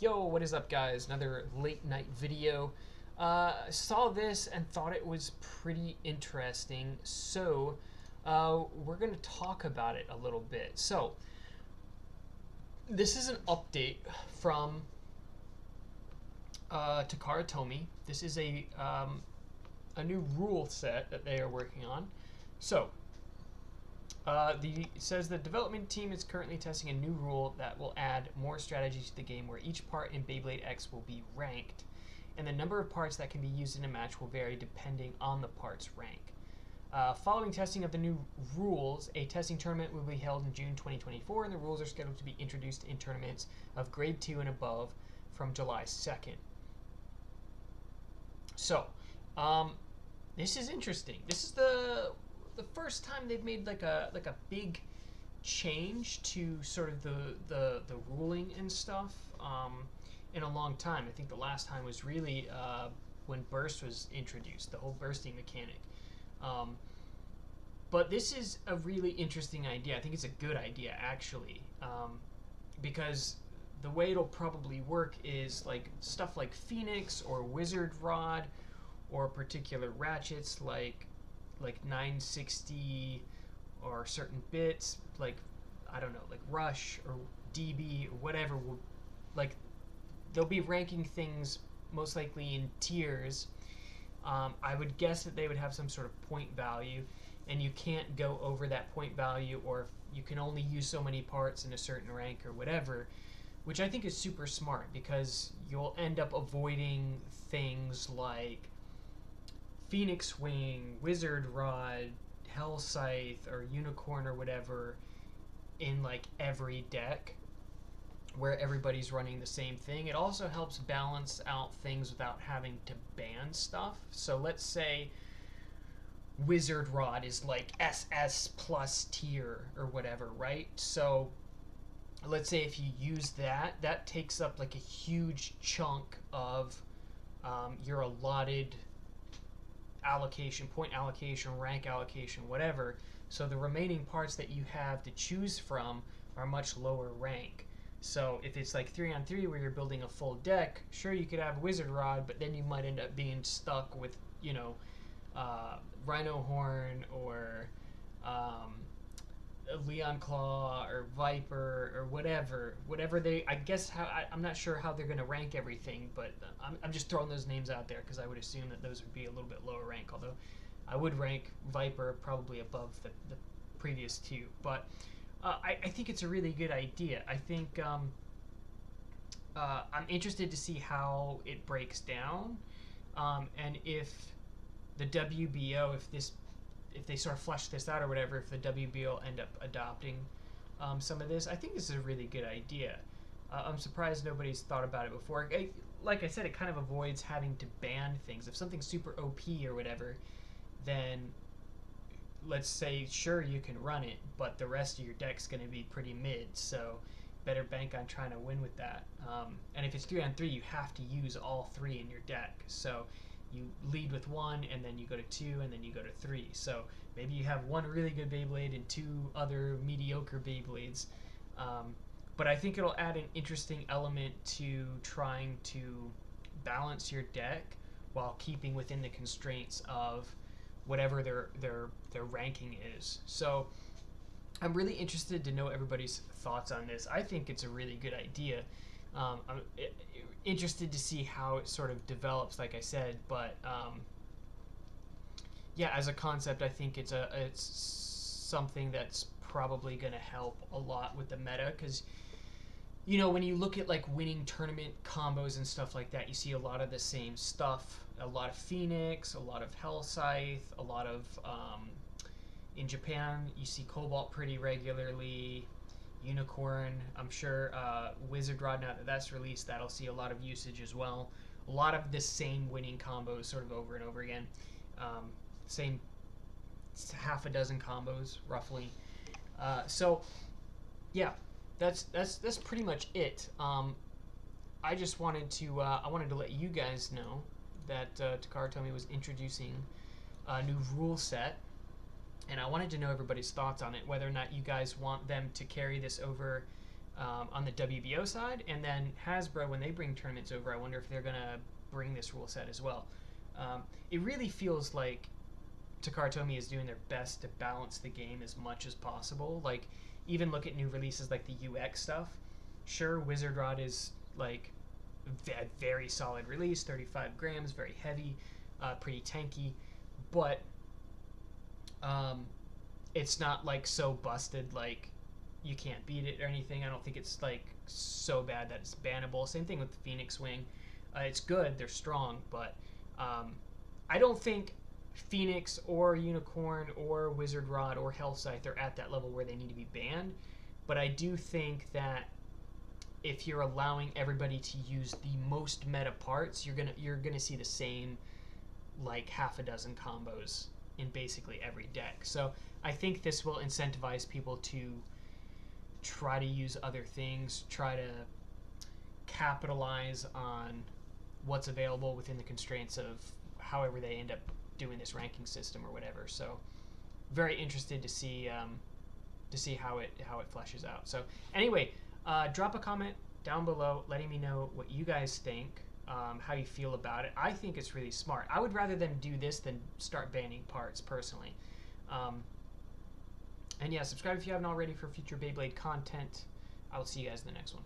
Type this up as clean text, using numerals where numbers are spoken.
Yo, what is up, guys? Another late night video. Saw this and thought it was pretty interesting, so we're going to talk about it a little bit. So, this is an update from Takara Tomy. This is a new rule set that they are working on. So, it says the development team is currently testing a new rule that will add more strategies to the game where each part in Beyblade X will be ranked, and the number of parts that can be used in a match will vary depending on the part's rank. Following testing of the new rules, a testing tournament will be held in June 2024, and the rules are scheduled to be introduced in tournaments of Grade 2 and above from July 2nd. So, this is interesting. This is the first time they've made like a big change to sort of the ruling and stuff in a long time. I think the last time was really when burst was introduced, the whole bursting mechanic. But this is a really interesting idea. I think it's a good idea actually, because the way it'll probably work is like stuff like Phoenix or Wizard Rod, or particular ratchets like 960 or certain bits like, I don't know, like Rush or DB or whatever, will, like, they'll be ranking things most likely in tiers. I would guess that they would have some sort of point value, and you can't go over that point value, or you can only use so many parts in a certain rank or whatever, which I think is super smart because you'll end up avoiding things like Phoenix Wing, Wizard Rod, Hell Scythe, or Unicorn or whatever in like every deck where everybody's running the same thing. It also helps balance out things without having to ban stuff. So let's say Wizard Rod is like SS plus tier or whatever, right? So let's say if you use that, that takes up like a huge chunk of your allotted allocation, point allocation, rank allocation, whatever. So the remaining parts that you have to choose from are much lower rank. So if it's like 3-on-3 where you're building a full deck, sure, you could have Wizard Rod, but then you might end up being stuck with, you know, Rhino Horn or Leon Claw or Viper or whatever they, I guess, I'm not sure how they're going to rank everything, but I'm just throwing those names out there because I would assume that those would be a little bit lower rank, although I would rank Viper probably above the previous two. But I think it's a really good idea. I think I'm interested to see how it breaks down, and if the WBO, if they sort of flesh this out or whatever, if the WB will end up adopting some of this. I think this is a really good idea. I'm surprised nobody's thought about it before. Like I said, it kind of avoids having to ban things. If something's super OP or whatever, then let's say, sure, you can run it, but the rest of your deck's going to be pretty mid, so better bank on trying to win with that. And if it's 3-on-3, you have to use all three in your deck. So you lead with one, and then you go to two, and then you go to three. So maybe you have one really good Beyblade and two other mediocre Beyblades. But I think it'll add an interesting element to trying to balance your deck while keeping within the constraints of whatever their ranking is. So I'm really interested to know everybody's thoughts on this. I think it's a really good idea. I'm interested to see how it sort of develops, like I said, but yeah, as a concept, I think it's something that's probably going to help a lot with the meta, because you know, when you look at like winning tournament combos and stuff like that, you see a lot of the same stuff. A lot of Phoenix, a lot of Hell Scythe, a lot of in Japan you see Cobalt pretty regularly. Unicorn, I'm sure Wizard Rod, now that that's released, that'll see a lot of usage as well. A lot of the same winning combos sort of over and over again. Same half a dozen combos roughly. So yeah, that's pretty much it. I just wanted to let you guys know that Takara Tomy was introducing a new rule set, and I wanted to know everybody's thoughts on it, whether or not you guys want them to carry this over on the WBO side, and then Hasbro, when they bring tournaments over, I wonder if they're gonna bring this rule set as well. It really feels like Takara Tomy is doing their best to balance the game as much as possible. Like, even look at new releases like the UX stuff. Sure, Wizard Rod is like a very solid release, 35 grams, very heavy, pretty tanky, but it's not like so busted like you can't beat it or anything. I don't think it's like so bad that it's bannable. Same thing with the Phoenix Wing. It's good, they're strong, but I don't think Phoenix or Unicorn or Wizard Rod or Hell Scythe are at that level where they need to be banned. But I do think that if you're allowing everybody to use the most meta parts, you're gonna see the same like half a dozen combos in basically every deck. So I think this will incentivize people to try to use other things, try to capitalize on what's available within the constraints of however they end up doing this ranking system or whatever. So very interested to see how it fleshes out. So anyway, drop a comment down below letting me know what you guys think, how you feel about it. I think it's really smart. I would rather them do this than start banning parts personally. And yeah, subscribe if you haven't already for future Beyblade content. I will see you guys in the next one.